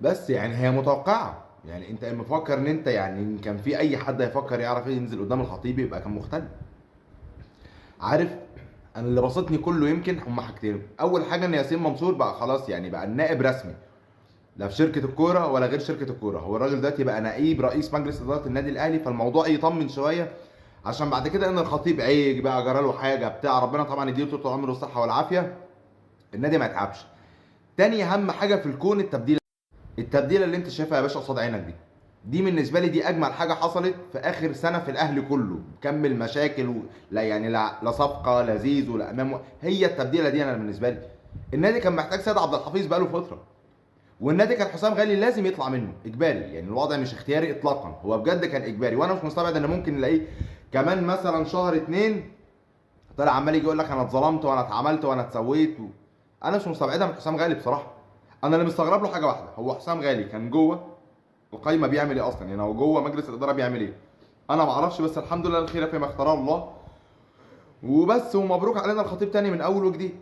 بس يعني هي متوقعه. يعني انت مفكر ان انت يعني ان كان في اي حد هيفكر يعرف ينزل قدام الخطيب يبقى كان مختلف. عارف، انا اللي بسطني كله يمكن هما حاجتين. اول حاجه ان ياسين منصور بقى خلاص يعني بقى النائب رسمي، لا في شركه الكوره ولا غير شركه الكوره، هو الراجل دلوقتي بقى نائب رئيس مجلس اداره النادي الاهلي، فالموضوع يطمن شويه. عشان بعد كده ان الخطيب عيج بقى جرى له حاجه بتاع، ربنا طبعا يديله طول عمره الصحه والعافيه، النادي ما يتعبش. تاني اهم حاجه في الكون التبديل. التبديله اللي انت شايفها يا باشا قصاد عينك دي بالنسبه لي دي اجمل حاجه حصلت في اخر سنه في الاهلي كله. كمل مشاكل لا يعني لا صفقه لا زيزو لا امام، هي التبديله دي انا بالنسبه لي. النادي كان محتاج سيد عبد الحفيظ بقاله فتره، والنادي كان حسام غالي لازم يطلع منه اجباري، يعني الوضع مش اختياري اطلاقا، هو بجد كان اجباري. وانا مش مستبعد ان ممكن نلاقيه كمان مثلا شهر اتنين طلع عمال يجي يقول لك انا اتظلمت وانا اتعملت وانا اتسويت انا مش مستبعدها من حسام غالي بصراحه. انا اللي مستغرب له حاجه واحده، هو حسام غالي كان جوه القايمه بيعمل ايه اصلا؟ يعني هو جوه مجلس الاداره بيعمل ايه؟ انا ما اعرفش، بس الحمد لله الخير فيما اختاره الله وبس. ومبروك علينا الخطيب تاني من اول وجديد.